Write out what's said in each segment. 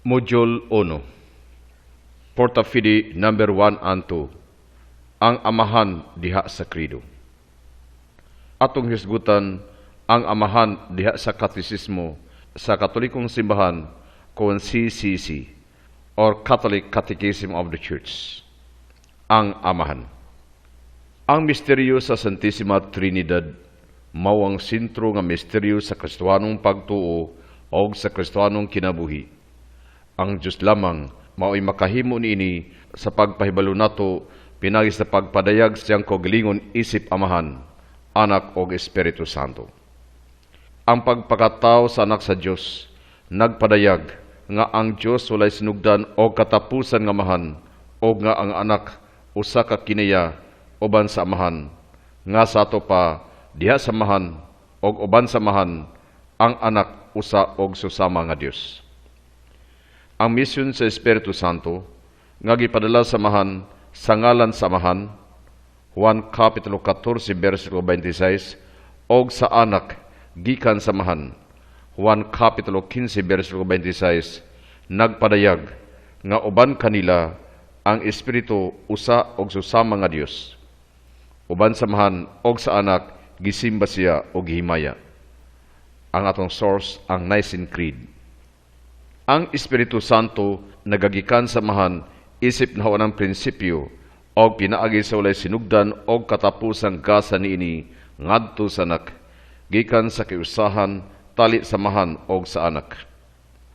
Module 1. Porta Fide number 1 and 2. Ang amahan diha sa krido. Atong hisgutan ang amahan diha sa katesismo sa Katolikong simbahan kung CCC or Catholic Catechism of the Church. Ang amahan. Ang misteryo sa Santissima Trinidad mao ang sentro nga misteryo sa Kristiyanong pagtuo o sa Kristiyanong kinabuhi. Ang Diyos lamang mao'y makahimo niini sa pagpahibalo nato pinagi sa pagpadayag siyang kaugalingon isip Amahan, Anak o Espiritu Santo. Ang pagpakatao sa anak sa Diyos nagpadayag nga ang Diyos walay sinugdan o katapusan nga Amahan o nga ang anak usa ka kinaya uban sa Amahan, nga sa ato pa diha sa Amahan o uban sa Amahan ang anak usa og susama nga Dios. Ang misyon sa Espiritu Santo nga gipadala sa Amahan sa ngalan sa Amahan, Juan Kapitulo 14 versikulo 26, og sa anak gikan sa Amahan, Juan Kapitulo 15 versikulo 26, nagpadayag nga uban kanila ang Espiritu usa og susama nga Dios. Uban sa Amahan og sa anak gisimba siya og gihimaya. Ang atong source ang Nicene Creed. Ang Espiritu Santo nagagikan sa Amahan isip na ng prinsipyo o pinaagi sa walay sinugdan o katapusang gasa niini ngadto sa anak, gikan sa kiusahan tali sa Amahan o sa anak.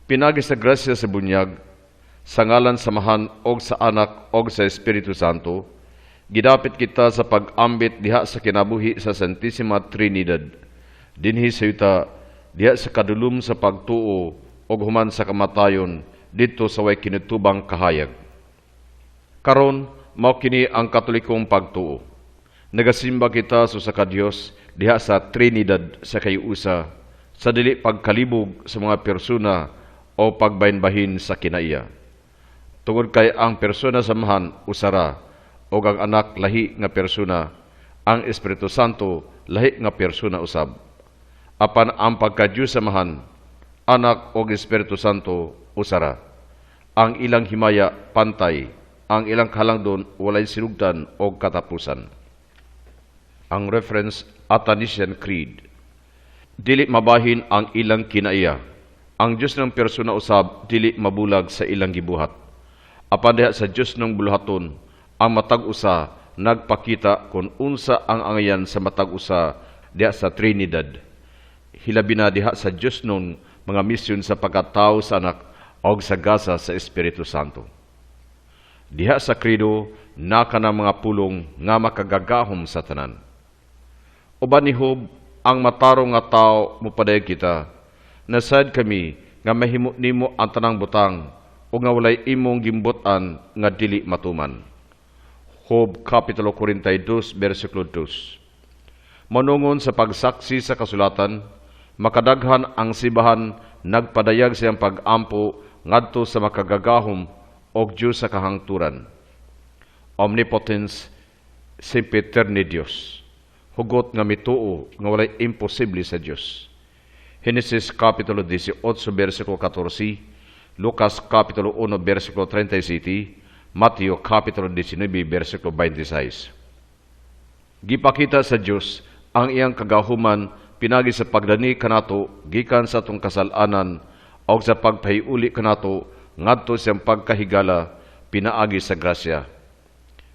Pinagi sa grasya sa bunyag, sa ngalan sa Amahan o sa anak o sa Espiritu Santo, gidapit kita sa pag-ambit diha sa kinabuhi sa Santissima Trinidad, dinhi sa yuta diha sa kadulom sa pagtuo o human sa kamatayon dito sa way kinutubang kahayag. Karon mao kini ang Katolikong pagtuo. Nagasimba kita sa Dios diha sa Trinidad sa kayusa sa dili pagkalibog sa mga persona o pagbahinbahin sa kinaiya. Tungod kay ang persona sa Amahan usara o ang anak lahi nga persona, ang Espiritu Santo lahi nga persona usab. Apan ang pagka-Diyos sa Amahan, Anak o Espiritu Santo usara. Ang ilang himaya pantay, ang ilang halangdon walay sinugdan o katapusan. Ang reference Athanasian Creed. Dili mabahin ang ilang kinaiya. Ang Diyos ng persona usab dili mabulag sa ilang gibuhat. Apan diha sa Diyos ng buluhaton, ang matag usa nagpakita kung unsa ang angayan sa matag usa diha sa Trinidad. Hilabi na diha sa Diyos ng mga misyon sa pagkatao sa anak o sa gasa sa Espiritu Santo. Diha sa krido, naka na mga pulong nga makagagahom sa tanan. Uban ni Job, ang matarong nga tao mupaday kita, nasad kami nga mahimo nimo ang tanang butang o nga walay imong gimbutan nga dili matuman. Job Kapitulo 42 versikulo 2. Manungon sa pagsaksi sa kasulatan, makadaghan ang sibahan nagpadayag siyang pag-ampo ngadto sa makagagahom og Diyos sa kahangturan. Omnipotens sempiterni Dios. Hugot nga mituo nga walay imposible sa Dios. Genesis Kapitulo 18 versikulo 14, Lucas Kapitulo 1 versikulo 37, Mateo Kapitulo 19 versikulo 26. Gipakita sa Dios ang iyang kagahuman pinagi sa pagdani kanato gikan sa atong kasalanan o sa pagpahiuli kanato ngadto siyang pagkahigala pinaagi sa grasya.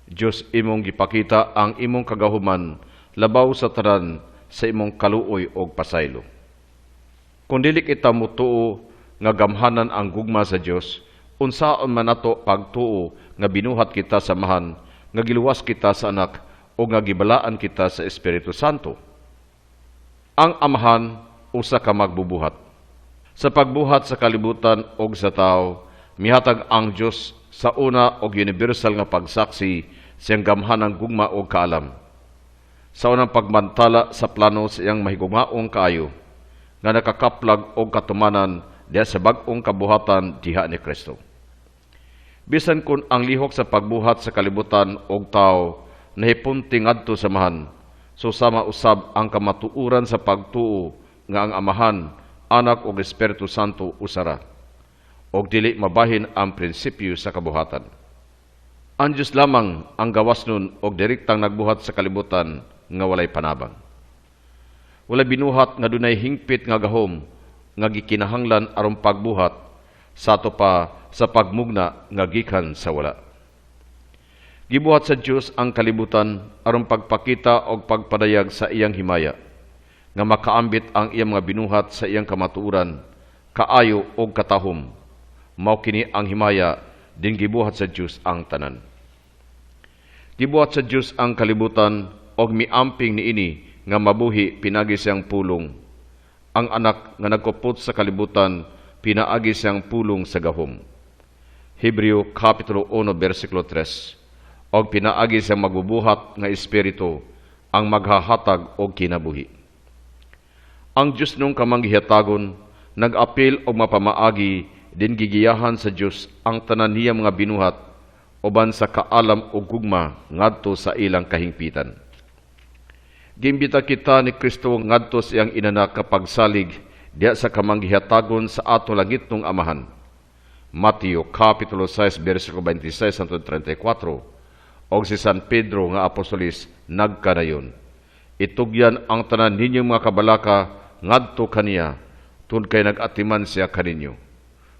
Dios, imong gipakita ang imong kagahuman labaw sa tanan sa imong kaluoy og pasaylo. Kung dili kita mutuo nga gamhanan ang gugma sa Dios, unsaon man nato pagtuo nga binuhat kita sa Amahan, nga giluwas kita sa anak o nga gibalaan kita sa Espiritu Santo? Ang Amahan usa ka magbubuhat. Sa pagbuhat sa kalibutan og sa tao, mihatag ang Dios sa una og universal nga pagsaksi siyang gamhanang gugma og kaalam. Sa unang pagmantala sa plano sa iyang mahigugmaong kaayo nga nakakaplag og katumanan diha sa bag-ong kabuhatan diha ni Kristo. Bisan kun ang lihok sa pagbuhat sa kalibutan og tao nahipunti ngadto sa Amahan, susama usab ang kamatuuran sa pagtuo nga ang Amahan, Anak ug Espiritu Santo usara. og dili mabahin ang prinsipyo sa kabuhatan. Ang Diyos lamang ang gawas nun og direktang nagbuhat sa kalibutan nga walay panabang. Walay binuhat nga dunay hingpit nga gahom nga gikinahanglan aron pagbuhat sa ato pa sa pagmugna nga gikan sa wala. Gibuhat sa Dios ang kalibutan aron pagpakita og pagpadayag sa iyang himaya nga makaambit ang iyang mga binuhat sa iyang kamatuoran, kaayo og katahom. Mao kini ang himaya din gibuhat sa Dios ang tanan. Gibuhat sa Dios ang kalibutan og miamping niini nga mabuhi pinagi siyang pulong. Ang anak nga nagkupot sa kalibutan pinaagi siyang pulong sa gahom. Hebreo Kapitulo 1 versikulo 3. Og pinaagi siyang magbubuhat nga espiritu ang maghahatag og kinabuhi. Ang Dios nung kamanggihatagon nag-apil og mapamaagi din gigiyahan sa Dios ang tanan niya mga binuhat uban sa kaalam o gugma ngadto sa ilang kahingpitan. Gimbita kita ni Kristo ngadto sa iyang inanak kapag salig diya sa kamanggihatagon sa ato langitnong amahan. Mateo Kapitulo 6 versikulo 26 hangtod 34 og si San Pedro nga apostolis nagkanayon. Itugyan ang tanan ninyong mga kabalaka ngadto kaniya tun kay nagatiman siya kaninyo.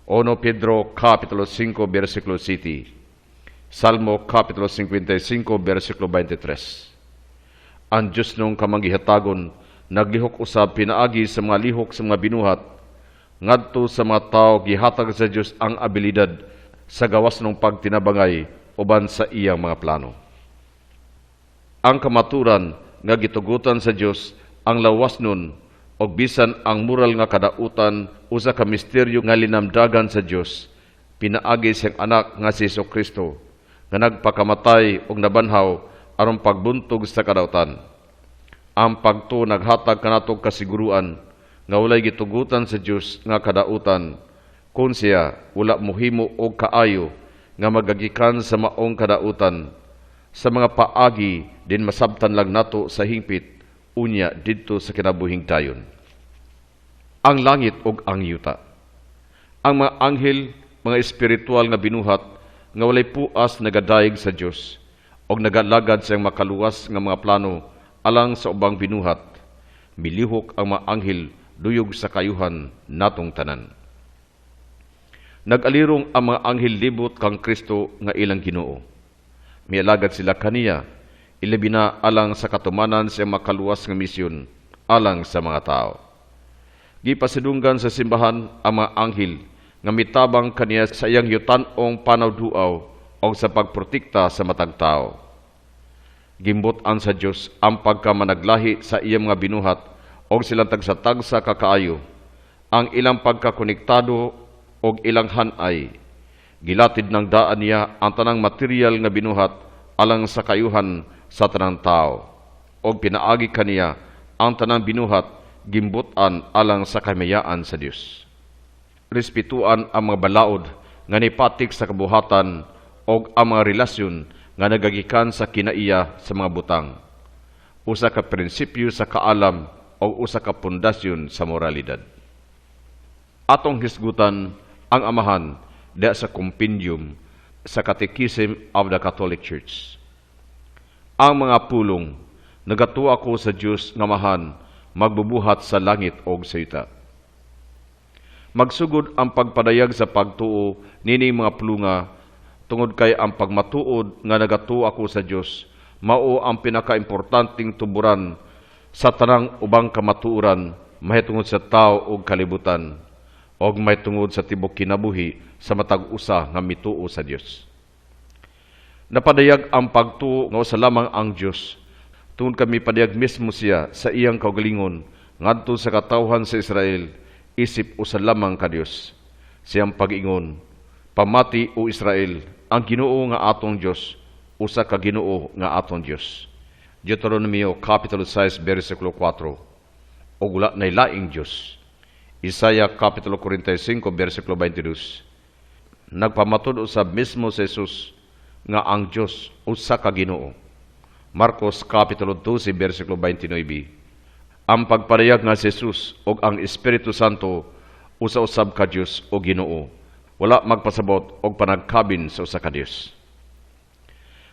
1 Pedro Kapitulo 5 versikulo 7. Salmo Kapitulo 55 versikulo 23. Ang Diyos nung kamanggihatagon naglihok usab pinaagi sa mga lihok sa mga binuhat ngadto sa mga tao gihatag sa Diyos ang abilidad sa gawas ng pagtinabangay uban sa iyang mga plano. Ang kamaturan nga gitugutan sa Diyos ang lawas nun og bisan ang moral nga kadautan usa ka misteryo nga linamdagan sa Dios pinaagi siyang anak nga si Jesucristo nga nagpakamatay og nabanhaw aron pagbuntog sa kadautan. Ang pagtuo naghatag kanatog kasiguruan nga walay gitugutan sa Dios nga kadautan kun siya wala mohimo og kaayo nga magagikan sa maong kadautan sa mga paagi din masabtan lang nato sa hingpit unya didto sa kinabuhing dayon. Ang langit ug ang yuta. Ang mga anghel, mga espiritual nga binuhat nga walay puas nagadayeg sa Dios og nagalagad sa makaluwas nga mga plano alang sa ubang binuhat. Milihok ang mga anghel duyog sa kayuhan natong tanan. Nag-alirong ang mga anghel libot kang Kristo nga ilang Ginoo. Mialagad sila kaniya ilabi na alang sa katumanan sa makaluwas nga misyon alang sa mga tao. Gipasidunggan sa simbahan ang mga anghel nga mitabang kaniya sa iyang yutan-ong panawduaw o sa pagprotekta sa matag tao. Gimbutan sa Dios ang pagkamanaglahi sa iyang mga binuhat o silang tagsa-tagsa kakaayo, ang ilang pagkakonektado o ilang hanay. Gilatid ng daan niya ang tanang material nga binuhat alang sa kayuhan sa tanang tao o pinaagi kaniya ang tanang binuhat gimbutan alang sa kamayaan sa Dios. Respetuan ang mga balaod nga nipatik sa kabuhatan o ang mga relasyon nga nagagikan sa kinaiya sa mga butang. Usa ka prinsipyo sa kaalam o usa ka pundasyon sa moralidad. Atong hisgutan ang amahan diya sa compendium sa Catechism of the Catholic Church. Ang mga pulong nagatuwa ko sa Dios nga mahan magbubuhat sa langit o sa yuta. Magsugod ang pagpadayag sa pagtuo nini mga plunga tungod kay ang pagmatuod nga nagatuwa ko sa Dios mao ang pinakaimportanteng tuburan sa tanang ubang kamatuoran mahitungod sa tao ug kalibutan og mahitungod sa tibok kinabuhi sa matag usa nga mituo sa Dios. Napadayag ang pagtuo nga usa lamang ang Dios tungod kami padayag mismo siya sa iyang kaugalingon ngadto sa katawhan sa Israel isip usa lamang ka Dios. Siyang pag-ingon, pamati o Israel, ang Ginoo nga atong Dios, usa ka Ginoo nga atong Dios. Deuteronomio Kapitulo 6 versikulo 4. O wala nay laing Dios. Isaiah Kapitulo 45 versikulo 22. Nagpamatud usab mismo sa Jesus nga ang Dios usa ka Ginoo. Marcos Kapitulo 12 versikulo 29. Ang pagparayag nga si Jesus o ang Espiritu Santo usa-usab ka Dios o Ginoo wala magpasabot og panagkabin sa usa ka Dios.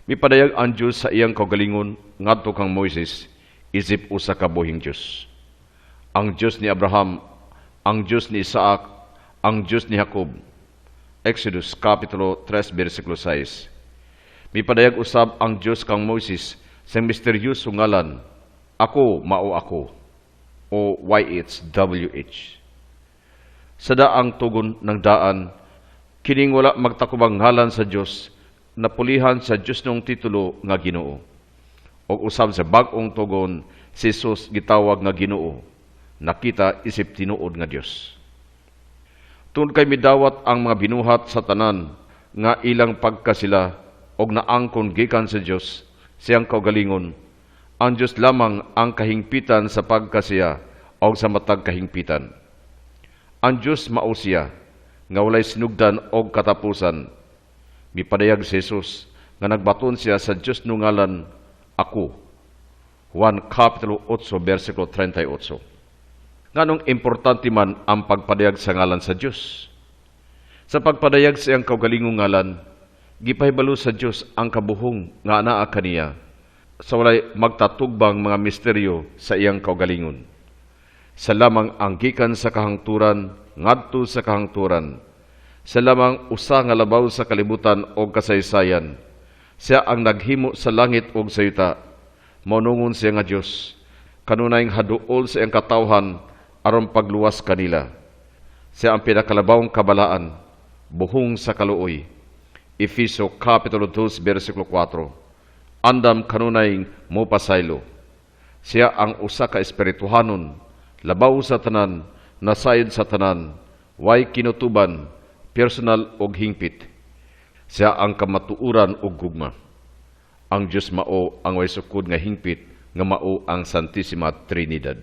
Mipadayag ang Dios sa iyang kaugalingon ngadto kang Moises isip usa ka buhing Dios. Ang Dios ni Abraham, ang Dios ni Isaac, ang Dios ni Jacob. Exodus Kapitulo 3 versikulo 6. Mipadayag usab ang Dios kang Moises sa misteryoso ngalan, Ako mao ako, o YHWH. Sa daang tugon ng daan, kining wala magtakubang ngalan sa Dios, napulihan sa Dios nung titulo nga Ginoo. O usab sa bag-ong tugon, si Jesus gitawag nga Ginoo, nakita isip tinuod nga Dios. Tungod kay midawat ang mga binuhat sa tanan nga ilang pagkasila og naangkon gikan sa Dios, siyang kaugalingon, ang Dios lamang ang kahingpitan sa pagkasiya o sa matag kahingpitan. Ang Diyos mao siya, nga walay sinugdan o katapusan. Mipadayag si Jesus, nga nagbaton siya sa Diyos nungalan, Ako. Juan Kapitulo 8, versikulo 38. Nganong importante man ang pagpadayag sa ngalan sa Diyos? Sa pagpadayag sa iyang kaugalingong ngalan, gipahibalo sa Diyos ang kabuhong nga anaa kaniya, sa walay magtatugbang mga misteryo sa iyang kaugalingon. Sa lamang ang gikan sa kahangturan, ngadto sa kahangturan. Sa lamang usa nga labaw sa kalibutan o kasaysayan. Siya ang naghimo sa langit o sa yuta. Maunungon siya nga Diyos. Kanunayng haduol sa iyang katawhan aron pagluwas kanila. Siya ang pinakalabawang kabalaan, buhong sa kaluoy. Efeso Kapitulo 2, versikulo 4. Andam kanunayng mopasaylo. Siya ang usa ka espirituhanon, labaw sa tanan, nasayod sa tanan, way kinutuban, personal og hingpit. Siya ang kamatuuran og gugma. Ang Diyos mao ang way sukod nga hingpit, nga mao ang Santissima Trinidad.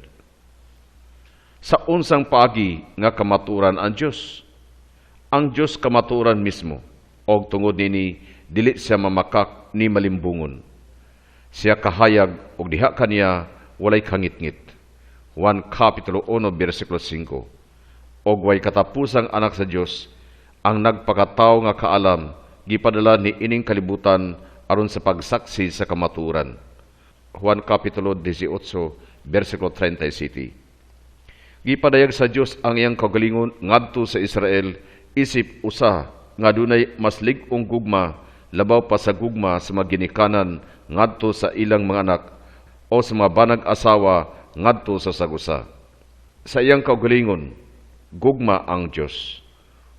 Sa unsang paagi nga kamatuuran ang Diyos? Ang Diyos kamatuuran mismo, og tungod nini, dili siya mamakak ni malimbungon. Siya kahayag og diha kaniya walay kangitngit. Juan Kapitulo 1, versikulo 5. Og way katapusang anak sa Dios, ang nagpakatao nga kaalam, gipadala ni ining kalibutan aron sa pagsaksi sa kamaturan. Juan Kapitulo 18, versikulo 37. Gipadayag sa Dios ang iyang kaugalingon ngadto sa Israel, isip usa nga dunay mas lig-ong gugma, labaw pa sa gugma sa mga ginikanan ngadto sa ilang mga anak o sa mga banag asawa ngadto sa sagusa. Sa iyang kaugalingon, gugma ang Diyos.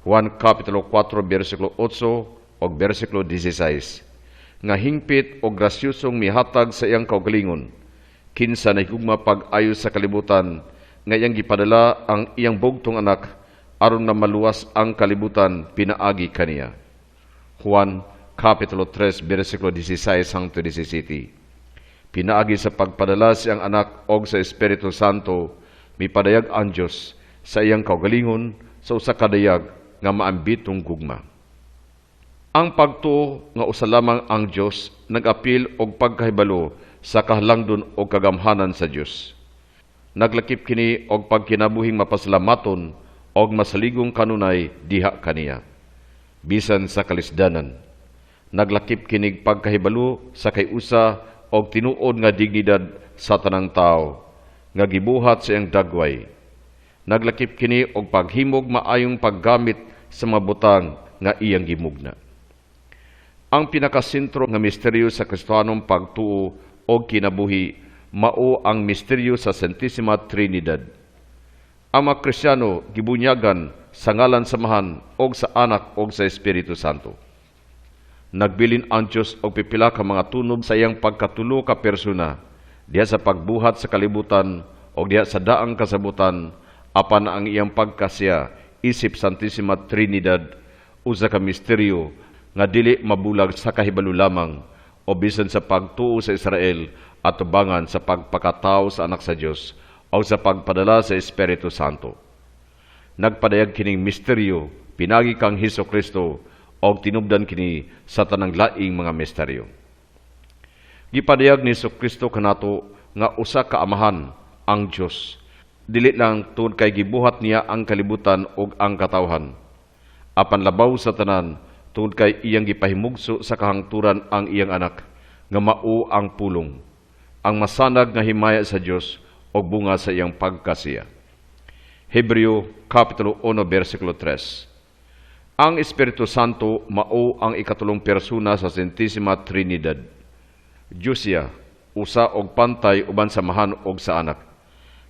Juan Kapitulo 4, versikulo 8 o versikulo 16. Nga hingpit o grasyosong mihatag sa iyang kaugalingon, kinsa na higugma pag-ayo sa kalibutan, nga iyang gipadala ang iyang bugtong anak, aron na maluwas ang kalibutan pinaagi kaniya. Juan Kapitulo 3, versikulo 16 hangtod 17. Pinaagi sa pagpadala siyang anak og sa Espiritu Santo, mipadayag ang Diyos sa iyang kaugalingon sa usa ka dayag nga maambitong gugma. Ang pagtuo nga usa lamang ang Diyos nag-apil og pagkahibalo sa kahalangdon og kagamhanan sa Diyos. Naglakip kini og pagkinabuhing mapasalamaton og masaligong kanunay diha kaniya. Bisan sa kalisdanan, naglakip kinig pagkahibalo sa kayusa og tinuod nga dignidad sa tanang tao, nga gibuhat sa iyang dagway. Naglakip kini og paghimog maayong paggamit sa mga butang nga iyang gimugna. Ang pinakasentro nga misteryo sa Kristohanong pagtuo o kinabuhi mao ang misteryo sa Santissima Trinidad. Ang mga Kristiyano gibunyagan sa ngalan samahan og sa Anak og sa Espiritu Santo. Nagbilin ang Diyos og pipila ka mga tunob sa iyang pagkatulo ka persona diha sa pagbuhat sa kalibutan o diha sa daang kasabutan apan ang iyang pagkasya isip Santissima Trinidad usa ka misteryo nga dili mabulag sa kahibalo lamang o bisan sa pagtuo sa Israel at tubangan sa pagpakatao sa anak sa Dios o sa pagpadala sa Espiritu Santo. Nagpadayag kining misteryo pinagi kang Hesukristo og tinubdan kini sa tanang laing mga misteryo. Gipadayag ni Hesukristo kanato nga usa ka amahan ang Dios. Dili lang tungod kay gibuhat niya ang kalibutan ug ang katawhan. apan labaw sa tanan tungod kay iyang gipahimugso sa kahangturan ang iyang anak nga mao ang pulong, ang masanag nga himaya sa Dios o bunga sa iyang pagkasiya. Hebreo Kapitulo 1 versikulo 3. Ang Espiritu Santo mao ang ikatulong persona sa Santisima Trinidad. Diyos siya, usa og pantay uban sa Amahan og sa Anak.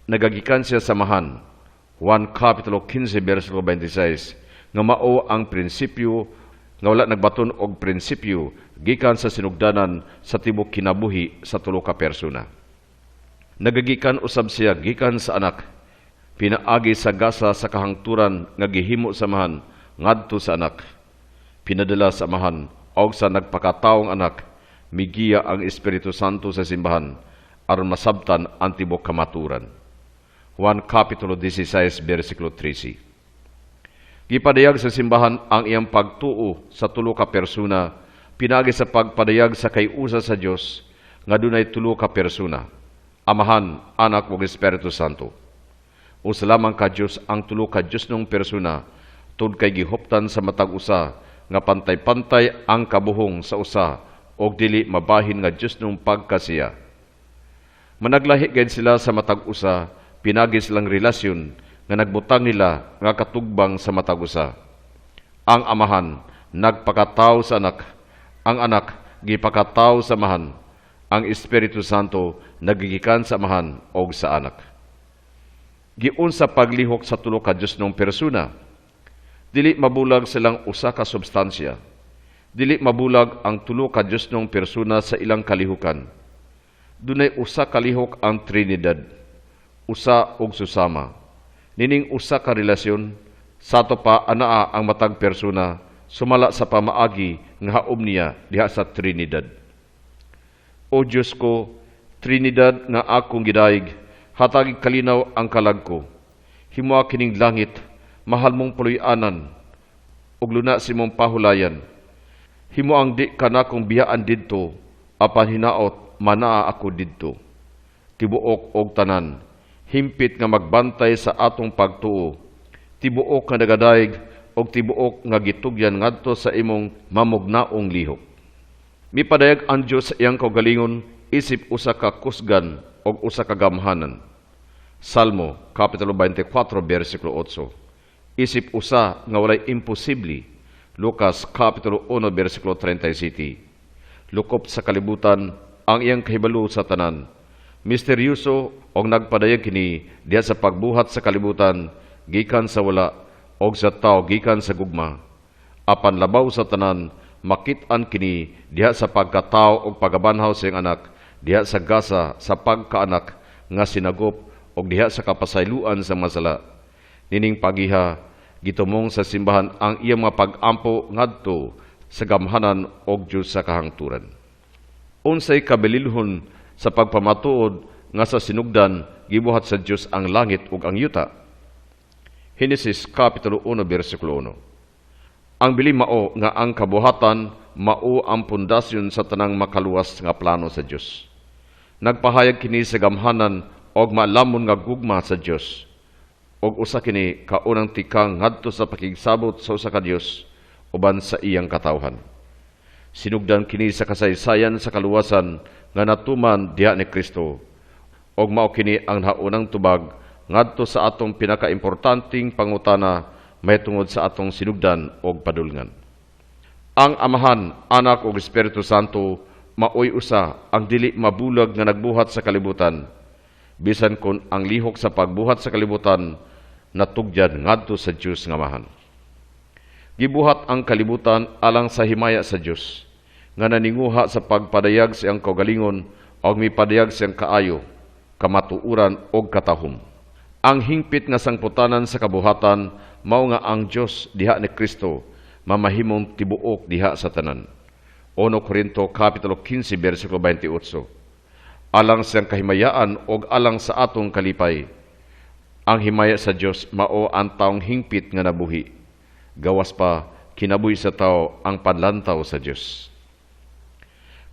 Nagagikan siya sa Amahan, 1 Kapitulo 15 versikulo 26, nga mao ang prinsipyo nga wala nagbaton og prinsipyo gikan sa sinugdanan sa tibuok kinabuhi sa tulo ka persona. Nagagikan usab siya gikan sa Anak, pinaagi sa gasa sa kahangturan nga gihimo sa Amahan ngadto sa Anak, pinadala sa Amahan og sa nagpakataong Anak, migiya ang Espiritu Santo sa simbahan aron masabtan ang tibuok kamaturan. 1 Kapitulo 16 versikulo 13. Gipadayag sa simbahan ang iyang pagtuo sa tulo ka persona, pinagi sa pagpadayag sa kayusa sa Dios nga dunay tulo ka persona, Amahan, Anak ug Espiritu Santo. Usa lamang ka Dios ang tulo ka Dios nung persona, tungod kay gihuptan sa matag usa nga pantay-pantay ang kabuhong sa usa og dili mabahin nga Dios nung pagkasiya. Managlahi gayud sila sa matag usa, pinagi silang relasyon nga nagbutang nila nga katugbang sa matag usa. Ang Amahan nagpakatawo sa Anak, ang Anak gipakatawo sa Amahan, ang Espiritu Santo nagigikan sa Amahan og sa Anak. Giun sa paglihok sa tulo ka Dios nung persona, dili mabulag silang usa ka substansya. Dili mabulag ang tulo ka Dios nung persona sa ilang kalihukan. Dunay usa ka lihok ang Trinidad, usa og susama. Nining usa ka relasyon, sato pa anaa ang matag persona, sumala sa pamaagi nga haom niya diha sa Trinidad. O Diyos ko, Trinidad nga akong gidayeg, hatagi kalinaw ang kalag ko. Himoa kining langit, mahal mong puloy-anan, ug luna si mong pahulayan. Himo ang di kanakong biyaan didto, apan hinaot manaa ako didto. Tibuok og tanan, himpit nga magbantay sa atong pagtuo. Tibuok nga nagadayeg og tibuok nga gitugyan ngadto sa imong mamugnaong lihok. Mipadayag ang Dios sa iyang kaugalingon isip usa ka kusgan og usa ka gamhanan. Salmo Kapitulo 24 versikulo 8. Isip usa nga walay imposible. Lucas Kapitulo 1 versikulo 37. Lukop sa kalibutan ang iyang kahibalo sa tanan. Misteryoso og nagpadayag kini diha sa pagbuhat sa kalibutan gikan sa wala og sa tao gikan sa gugma. Apan labaw sa tanan makit-an kini diha sa pagkatao og pagabanhaw sa iyang Anak, diha sa gasa sa pagkaanak nga sinagop og diha sa kapasayloan sa masala. Nining pagiha gitumong sa simbahan ang iyang mga pag-ampo ngadto sa gamhanan og Dios sa kahangturan. Unsay kabililhon sa pagpamatuod nga sa sinugdan gibuhat sa Dios ang langit ug ang yuta. Henesis Kapitulo 1 versikulo 1. Ang bili mao nga ang kabuhatan mao ang pundasyon sa tanang makaluwas nga plano sa Dios. Nagpahayag kini sa gamhanan og maalamon nga gugma sa Dios. Og usa kini kaunang tikang ngadto sa pakigsabot sa usa ka Dios uban sa iyang katawhan. Sinugdan kini sa kasaysayan sa kaluwasan nga natuman diha ni Kristo. Og mao kini ang haunang tubag ngadto sa atong pinakaimportanteng pangutana mahitungod sa atong sinugdan og padulngan. Ang Amahan, Anak ug Espiritu Santo maoy usa ang dili mabulag nga nagbuhat sa kalibutan. Bisan kon ang lihok sa pagbuhat sa kalibutan natugyan ngadto sa Dios nga Amahan. Gibuhat ang kalibutan alang sa himaya sa Dios nga naninguha sa pagpadayag sa iyang kaugalingon o mipadayag sa iyang kaayo, kamatuuran o katahom. Ang hingpit nga sangputanan sa kabuhatan mao nga ang Dios diha ni Kristo mamahimong tibuok diha sa tanan. 1 Korinto Kapitulo 15 versikulo 28. Alang sa iyang kahimayaan o alang sa atong kalipay, ang himaya sa Dios mao ang taong hingpit nga nabuhi. Gawas pa kinabuhi sa tao ang panlantaw sa Dios.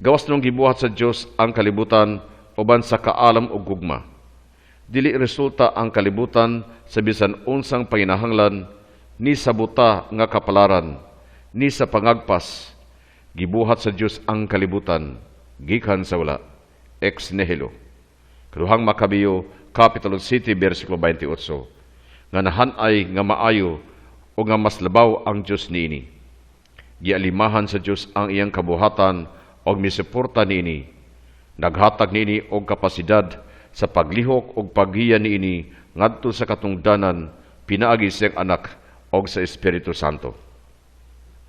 Gawas nung gibuhat sa Dios ang kalibutan uban sa kaalam ug gugma. Dili resulta ang kalibutan sa bisan unsang panginahanglan ni sa buta nga kapalaran, ni sa pangagpas, gibuhat sa Dios ang kalibutan, gikan sa wala, ex nihilo. Kaduhang Makabeyo, Kapitulo 7, versikulo 28, nga nahanay nga maayo o nga mas labaw ang Dios niini. Gialimahan sa Dios ang iyang kabuhatan o misuporta niini. Naghatag niini og kapasidad sa paglihok og paghiya niini ngadto sa katungdanan pinaagi siyang anak og sa Espiritu Santo.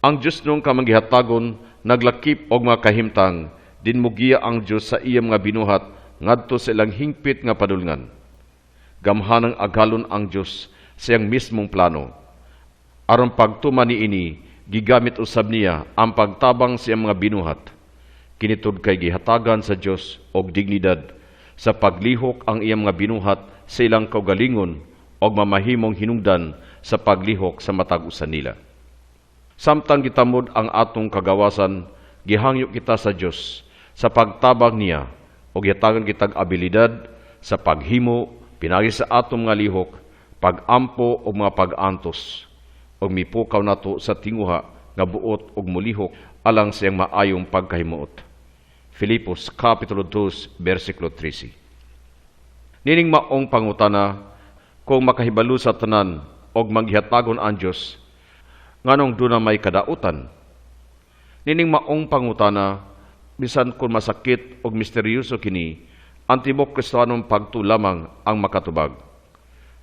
Ang Dios nung kamanggihatagon naglakip og mga kahimtang dinmugiya ang Dios sa iyang mga binuhat ngadto sa ilang hingpit nga padulngan. Gamhanang agalon ang Dios sa iyang mismong plano. Aron pagtuman niini gigamit usab niya ang pagtabang sa iyang mga binuhat. Kinitud kay gihatagan sa Dios og dignidad sa paglihok ang iyang mga binuhat sa ilang kaugalingon og mamahimong hinungdan sa paglihok sa matag usa nila. Samtang gitamod ang atong kagawasan, gihangyo kita sa Dios sa pagtabang niya og gihatagan kitag abilidad sa paghimo pinagi sa atong mga lihok, pagampo o mga pagantos og mipukaw nato sa tinguha nga buot og mulihok alang siyang maayong pagkahimuot. Filipos, Kapitulo 2, versikulo 13. Nining maong pangutana, kung makahibalo sa tanan og maghihatagon ang Dios, nganong doon na may kadautan? Nining maong pangutana, bisan kung masakit og misteryoso kini, ang tibok Kristohanong pagtulamang ang makatubag.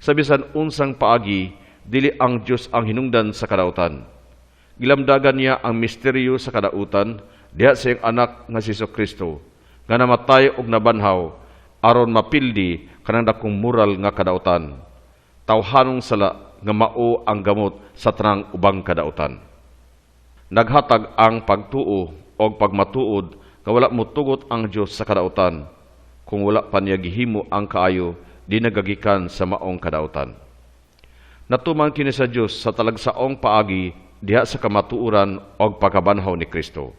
Sa bisan unsang paagi, dili ang Dios ang hinungdan sa kadautan. Gilamdagan niya ang misteryo sa kadautan, diha sa iyang anak nga si Kristo, nga namatay og nabanhaw, aron mapildi kanang dakong moral nga kadautan. Tawhanong sala nga mao ang gamot sa tanang ubang kadautan. Naghatag ang pagtuo o pagmatuod nga wala motugot ang Dios sa kadautan, kung wala pa niya gihimo ang kaayo di nagagikan sa maong kadautan. Natuman kini sa Dios sa talagsaong paagi diha sa kamatuoran o pagkabanhaw ni Kristo.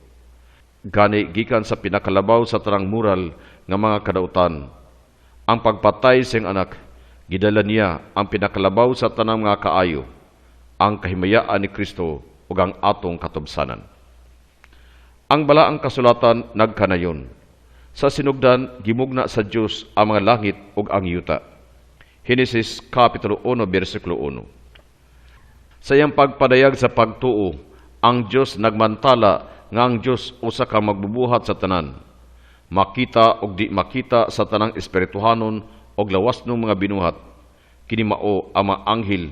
Gani gikan sa pinakalabaw sa tanang moral nga mga kadautan, ang pagpatay sa iyang anak, gidala niya ang pinakalabaw sa tanang mga kaayo, ang kahimayaan ni Kristo ug ang atong katubsanan. Ang balaang kasulatan nagkanayon. Sa sinugdan, gimugna sa Dios ang mga langit ug ang yuta. Henesis Kapitulo 1, versikulo 1. Sa iyang pagpadayag sa pagtuo, ang Dios nagmantala nga ang Dios usa ka magbubuhat sa tanan, makita og di makita sa tanang espirituhanon og lawasnong mga binuhat, kini mao ang mga anghel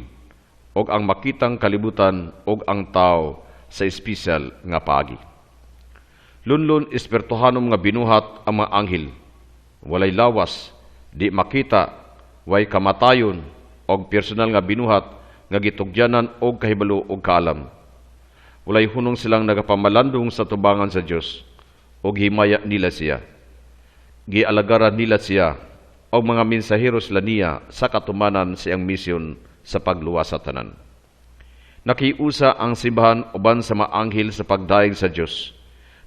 og ang makitang kalibutan og ang tao sa espesyal nga paagi. Lunlon espirituhanon nga binuhat ang mga anghel, walay lawas, di makita, way kamatayon og personal nga binuhat nga gitugyanan og kahibalo og kaalam. Walay hunong silang nagapamalandong sa tubangan sa Dios og himaya nila siya. Gialagaran nila siya og mga mensahero sila niya sa katumanan sa iyang misyon sa pagluwas sa tanan. Nakiusa ang simbahan uban sa mga anghel sa pagdaig sa Dios.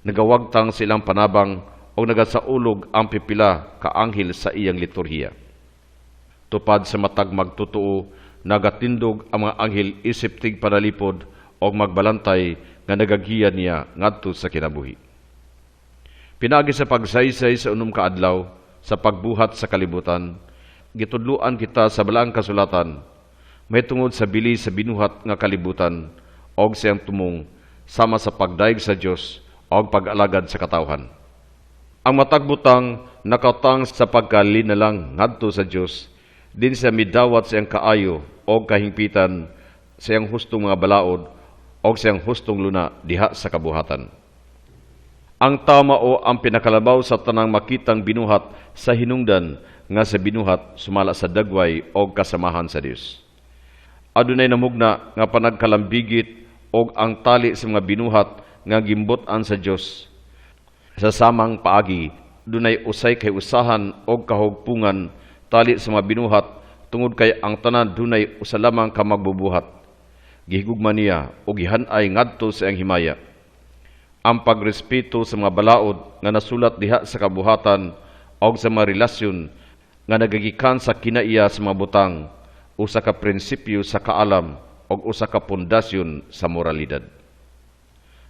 Nagawagtang silang panabang o nagasaulog ang pipila ka anghel sa iyang liturhiya. Tupad sa matag magtutuo, nagatindog ang mga anghel isip tig panalipod o magbalantay nga nagagiyan niya ngadto sa kinabuhi. Pinagi sa pagsaysay sa unom ka adlaw, sa pagbuhat sa kalibutan, gitudluan kita sa balaang kasulatan, may tungod sa bili sa binuhat nga kalibutan og siyang tumong sama sa pagdaig sa Dios og pag-alagad sa katawhan. Ang matagbutang nakatang sa pagkalinalang ngadto sa Dios, din sa midawat siyang kaayo og kahingpitan siyang hustong mga balaod og siyang hustong luna diha sa kabuhatan. Ang tama o ang pinakalabaw sa tanang makitang binuhat sa hinungdan nga sa binuhat sumala sa dagway o kasamahan sa Dios. Adunay namugna nga panagkalambigit o ang tali sa mga binuhat nga gimbotan sa Dios. Sa samang paagi, dunay usay kay usahan o kahugpungan tali sa mga binuhat tungod kay ang tanan dunay usa lamang ka magbubuhat. Gihigugma niya o gihanay ngadto sa iyang himaya. Ang pagrespeto sa mga balaod nga nasulat diha sa kabuhatan o sa mga relasyon nga nagagikan sa kinaiya sa mga butang, usa ka prinsipyo sa kaalam og usa ka pundasyon sa moralidad.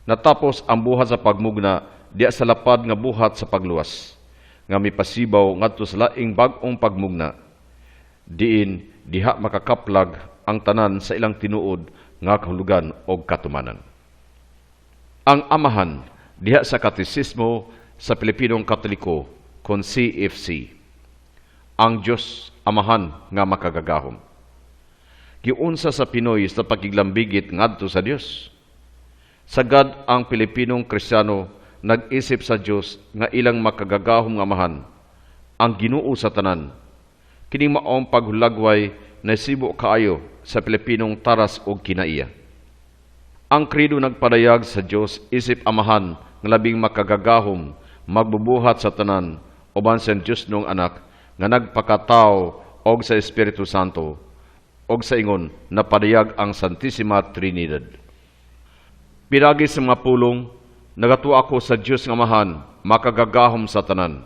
Natapos ang buhat sa pagmugna diya sa lapad nga buhat sa pagluwas, nga mipasibaw ngadto sa laing bag-ong pagmugna, diin diha makakaplag ang tanan sa ilang tinuod nga kahulugan og katumanan. Ang amahan diha sa Katesismo sa Pilipinong Katoliko kon CFC, ang Dios amahan nga makagagahom. Giunsa sa Pinoy sa pakiglambigit ngadto sa Dios. Sagad ang Pilipinong Kristiyano nag-isip sa Dios nga ilang makagagahom nga amahan, ang Ginoo sa tanan. Kini maong paghulagway na sibo kaayo sa Pilipinong taras og kinaiya. Ang krido nagpadayag sa Dios isip amahan nga labing makagagahom, magbubuhat sa tanan, uban sa Dios nung anak nga nagpakatao og sa Espiritu Santo, og sa ingon napadayag ang Santissima Trinidad. Pinagi sa mga pulong, nagatuo ako sa Dios nga amahan, makagagahom sa tanan.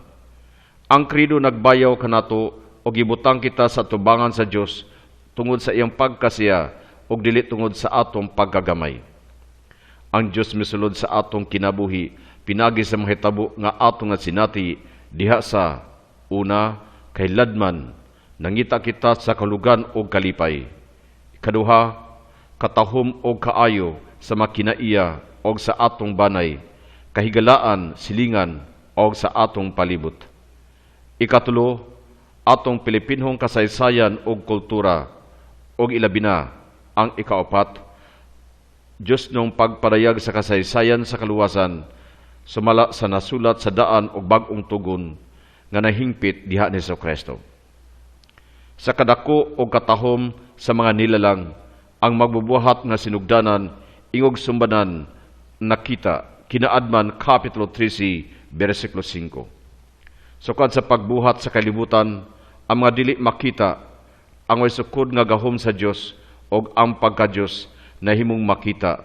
Ang krido nagbayaw kanato og gibutang kita sa tubangan sa Dios tungod sa iyang pagkasiya og dili tungod sa atong pagkagamay. Ang Dios misulod sa atong kinabuhi, pinagi sa mga hitabo nga atong nga sinati diha sa una kay ladman, nangita kita sa kalugan o kalipay. Ikaduha, katahom o kaayo sa makinaiya o sa atong banay, kahigalaan, silingan o sa atong palibot. Ikatulo, atong Pilipinhong kasaysayan o kultura o ilabi na ang ikaapat, Diyos nung pagpadayag sa kasaysayan sa kaluwasan, sumala sa nasulat sa daan o bagong tugon nga nahingpit diha ni Jesucristo. Sa kadako o katahom sa mga nilalang, ang magbubuhat nga sinugdanan, ingog sumbanan, nakita, kinaadman, Kapitulo 13, versikulo 5. Sukad sa pagbuhat sa kalibutan, ang mga dili makita, ang way sukod nga gahom sa Dios o ang pagka-Dios na himong makita,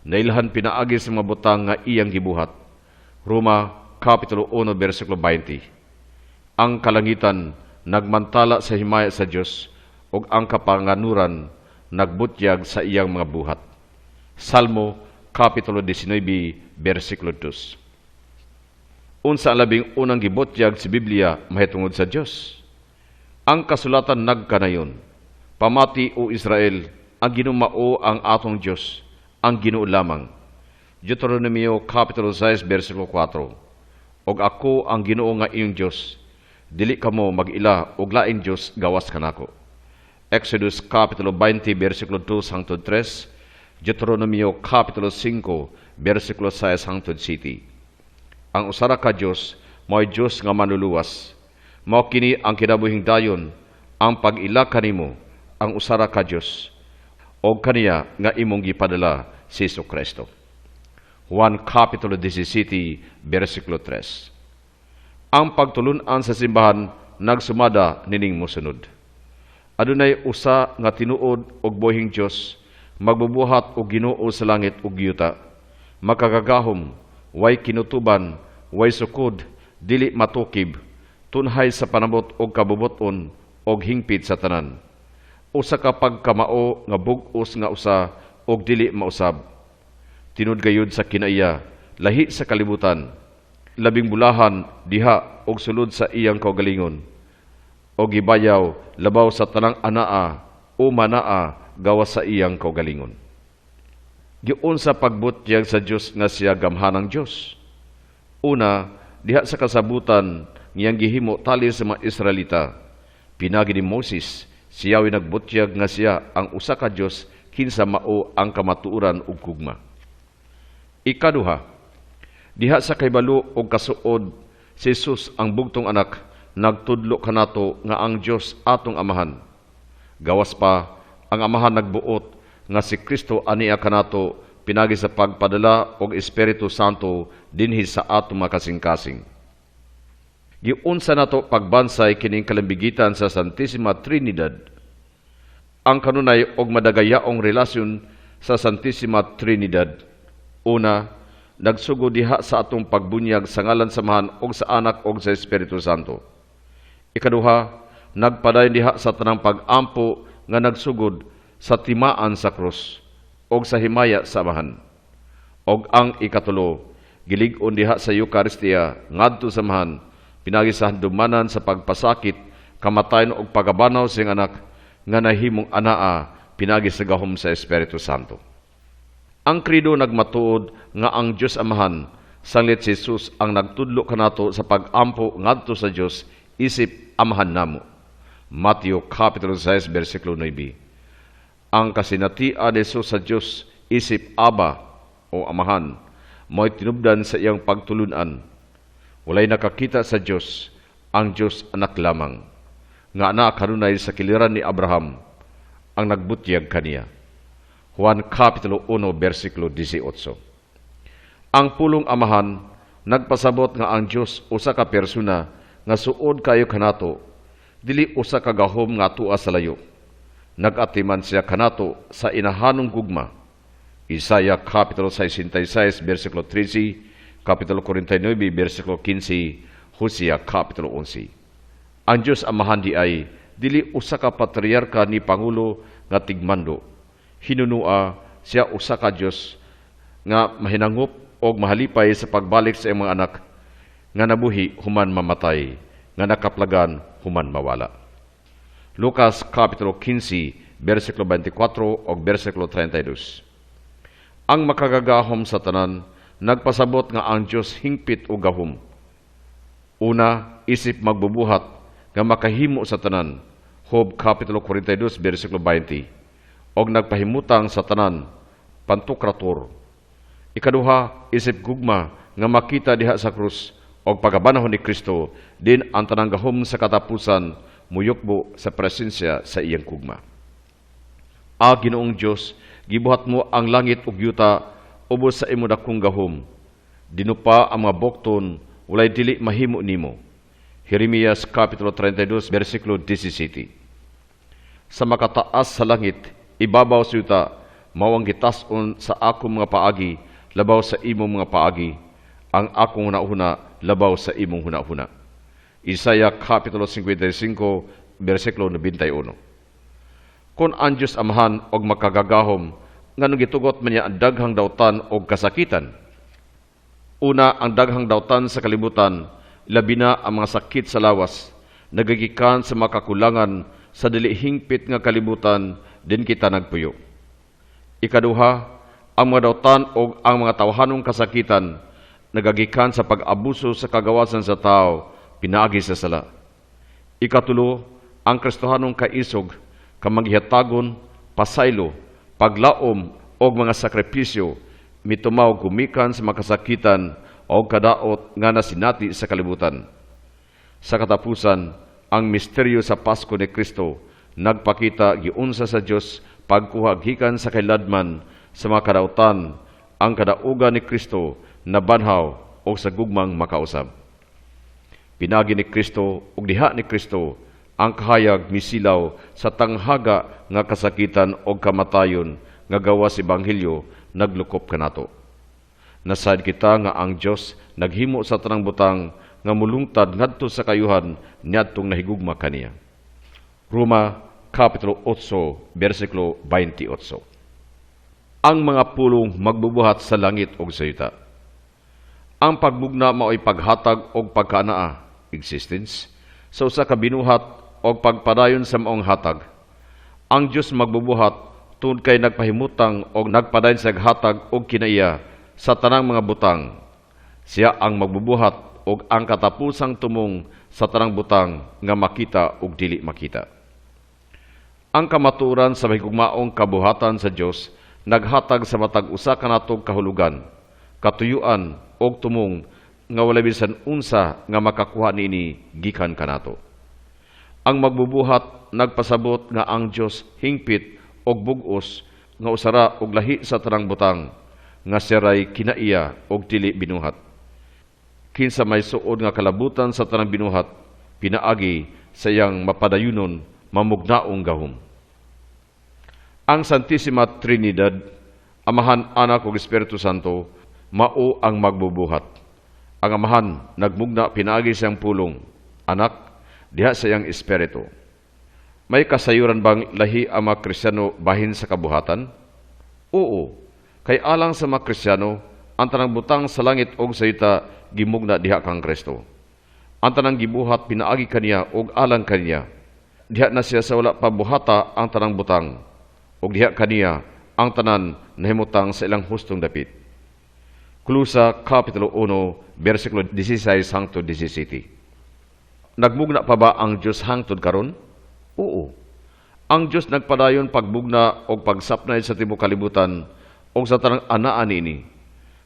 na ilhan pinaagi sa mga butang nga iyang gibuhat. Roma, Kapitulo 1, versikulo 20. Ang kalangitan nagmantala sa himaya sa Dios ug ang kapanganuran nagbutyag sa iyang mga buhat. Salmo, Kapitulo 19, versikulo 2. Unsa ang labing unang gibutyag sa Biblia mahitungod sa Dios? Ang kasulatan nagkanayon, pamati o Israel, ang ginumao ang atong Dios, ang Ginoo lamang. Deuteronomio Kapitulo 6, versikulo 4. Og ako ang Ginoo nga iyong Dios, dili kamo mag-ila og laing Dios gawas kanako. Exodus Kapitulo 20, versikulo 2 hangtod 3, Deuteronomio Kapitulo 5, versikulo 6 hangtod 7. Ang usara ka Dios mao'y Dios nga manluluwas. Mao kini ang kinabuhing dayon, ang pag-ila kanimo, ang usara ka Dios, o kaniya nga imong gipadala si Jesucristo. Juan Kapitulo 17, versikulo 3. Ang pagtulunan sa simbahan nagsumada nining mosunod. Adunay usa nga tinuod og buhing Dios, magbubuhat og Ginoo sa langit ug yuta, makagagahom, way kinutuban, way sukod, dili matukib, tunhay sa panabot og kabubuton og hingpit sa tanan. Usa ka pagkamao nga bug-os nga usa og dili mausab. Tinud gayud sa kinaiya, lahi sa kalibutan, labing bulahan diha og sulod sa iyang kaugalingon, og gibayaw labaw sa tanang anaa o manaa gawas sa iyang kaugalingon. Giun sa pagbutyag sa Dios nga siya gamhanang Dios. Una, diha sa kasabutan ngiyang gihimo tali sa mga Israelita, pinagi ni Moses, siyawi nagbutyag nga siya ang usa ka Dios kinsa mao ang kamatuoran ug gugma. Ikaduha, diha sa kaybalo og kasuod, si Jesus ang bugtong anak, nagtudlo kanato nga ang Dios atong amahan. Gawas pa, ang amahan nagbuot nga si Kristo ania kanato pinagi sa pagpadala og Espiritu Santo dinhi sa atong makasing-kasing. Giunsa nato pagbansay kining kalambigitan sa Santissima Trinidad. Ang kanunay og madagayaong relasyon sa Santissima Trinidad. Una, nagsugod diha sa atong pagbunyag sa ngalan samahan og sa anak og sa Espiritu Santo. Ikaduha, nagpadayon diha sa tanang pag-ampo nga nagsugod sa timaan sa krus og sa himaya sa amahan. Og ang ikatulo, gilig-on diha sa Eucharistia ngadto sa amahan, pinagi sa handumanan sa pagpasakit, kamatayon og pagabanaw sing anak nga nahimong anaa pinagi sa gahom sa Espiritu Santo. Ang krido nagmatuod nga ang Dios Amahan sanglit si Jesus ang nagtudlo kanato sa pag-ampo ngadto sa Dios isip amahan namo. Mateo kapitulo 6 bersikulo 9. Ang kasinatian ni Jesus sa Dios isip Aba o Amahan mo'y tinubdan sa iyang pagtulunan. Walay nakakita sa Dios, ang Dios anak lamang. Nga anak kanunay sa kiliran ni Abraham ang nagbutyag kaniya. Juan Kapitulo 1, versikulo 18. Ang pulong amahan, nagpasabot nga ang Diyos usa ka persona nga suod kayo kanato, dili usa ka gahom nga tua sa layo. Nagatiman siya kanato sa inahanong gugma. Isaya Kapitulo 66, versikulo 13, Kapitulo 49, versikulo 15, Hosea Kapitulo 11. Ang Diyos amahan di ay, dili usa ka patriarka ni Pangulo nga tigmando. Hinunua siya usa ka Dios nga mahinangup og mahalipay sa pagbalik sa iyang mga anak nga nabuhi human mamatay, nga nakaplagan human mawala. Lucas Kapitulo 15, versikulo 24 og versikulo 32. Ang makagagahom sa tanan, nagpasabot nga ang Dios hingpit o gahom. Una, isip magbubuhat nga makahimo sa tanan. Job Kapitulo 42, versikulo 20. Og nagpahimutang sa tanan, pantokrator. Ikaduha, isip gugma nga makita diha sa krus og pagabanahon ni Kristo, din ang tanang gahom sa katapusan, muyukbo sa presensya sa iyang gugma. Ginoong Dios, gibuhat mo ang langit ug yuta ubos sa imo dakong gahom. Dinupa ang mga bokton, walay dili mahimo nimo. Jeremias Kapitulo 32, versikulo 17. Sa makataas sa langit, ibabaw sa yuta, mawang gitason sa akong mga paagi, labaw sa imong mga paagi, ang akong hunahuna, labaw sa imong hunahuna. Isaya Kapitulo 55, versikulo 91. Kung ang Diyos amahan og makagagahom, nganong gitugot man niya ang daghang dawtan og kasakitan. Una, ang daghang dawtan sa kalibutan, labi na ang mga sakit sa lawas, nagagikan sa makakulangan sa dili hingpit nga kalibutan, din kita nagpuyo. Ikaduha, ang mga dawtan o ang mga tawhanong kasakitan nagagikan sa pag-abuso sa kagawasan sa tao, pinaagi sa sala. Ikatulo, ang Kristohanong kaisog, kamaghihatagon, pasaylo, paglaom o mga sakripisyo, mitumaw gumikan sa makasakitan o kadaot nga nasinati sa kalibutan. Sa katapusan, ang misteryo sa Pasko ni Kristo nagpakita giunsa sa Dios pagkuha gikan sa kailadman sa mga kadautan, ang kadaugan ni Kristo na banhaw o sa gugmang makausab. Pinagi ni Kristo ug diha ni Kristo ang kahayag misilaw sa tanghaga nga kasakitan o kamatayon nga gawas ebanghelyo naglukop kanato. Nasad kita nga ang Dios naghimo sa tanang butang nga mulungtad ngadto sa kayuhan niadtong nahigugma kaniya. Roma Kapitulo 8, versikulo 28. Ang mga pulong magbubuhat sa langit og sa yuta. Ang pagbugna mao'y paghatag og pagkanaa, existence, sa usa ka binuhat og pagpadayon sa maong hatag. Ang Dios magbubuhat tungod kay nagpahimutang og nagpadayon sa hatag og kinaiya sa tanang mga butang. Siya ang magbubuhat og ang katapusang tumong sa tanang butang nga makita ug dili makita. Ang kamaturan sa mahigugmaong kabuhatan sa Dios naghatag sa matag usa kanatong kahulugan, katuyuan og tumong nga walay bisan unsa nga makakuha niini gikan kanato. Ang magbubuhat nagpasabot nga ang Dios hingpit og bug-os nga usara og lahi sa tanang butang nga siray kinaiya og dili binuhat. Kinsa may suod nga kalabutan sa tanang binuhat, pinaagi sa iyang mapadayunon mamugnaong gahom. Ang Santissima Trinidad, Amahan, Anak ug Espiritu Santo, mao ang magbubuhat. Ang Amahan nagmugna pinaagi siyang pulong, Anak, diha sa iyang Espiritu. May kasayuran bang lahi ang mga Kristiyano bahin sa kabuhatan? Oo. Kay alang sa mga Kristiyano, ang tanang butang sa langit og sa yuta gimugna diha kang Kristo. Ang tanang gibuhat pinaagi kaniya og alang kaniya. Diha na siya sa wala pabuhata ang tanang butang. Og diha kaniya ang tanan nahimutang sa ilang hustong dapit. Kulusa, Kapitulo 1, versikulo 16 hangtod 17. Nagmugna pa ba ang Diyos hangtod karon? Oo. Ang Diyos nagpadayon pagbugna o pagsapnay sa tibuok kalibutan o sa tanang anaan ini.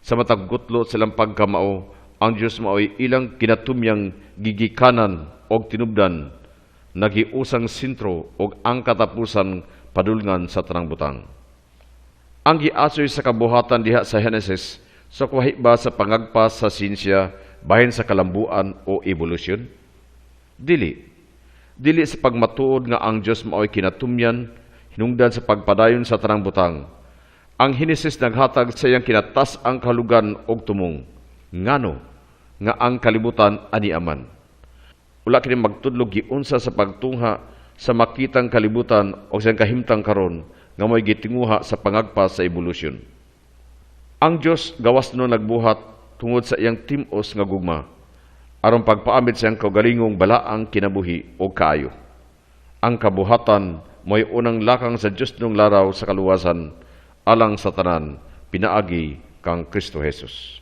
Sa matag gutlo silang pagkamao, ang Diyos mao'y ilang kinatumyang gigikanan o tinubdan, nagiusang sintro o ang katapusan padulngan sa tanang butang. Ang giasoy sa kabuhatan diha sa Henesis, sa kuwahi ba sa pangagpas sa sinsya bahin sa kalambuan o evolusyon? Dili. Dili sa pagmatuod nga ang Diyos mao'y kinatumyan, hinungdan sa pagpadayon sa tanang butang. Ang Henesis naghatag sa iyang kinatas ang kalugan og tumong. Ngano nga ang kalibutan ani aman. Wala kini magtudlog giunsa sa pagtungha sa makitang kalibutan o sa kahimtang karon nga mo'y gitinguha sa pangagpas sa evolusyon. Ang Diyos gawas no nagbuhat tungod sa iyang timos nga gugma aron pagpaamid sa iyang kaugalingong balaang kinabuhi o kaayo. Ang kabuhatan mo'y unang lakang sa Diyos nung laraw sa kaluwasan alang sa tanan pinaagi kang Kristo Jesus.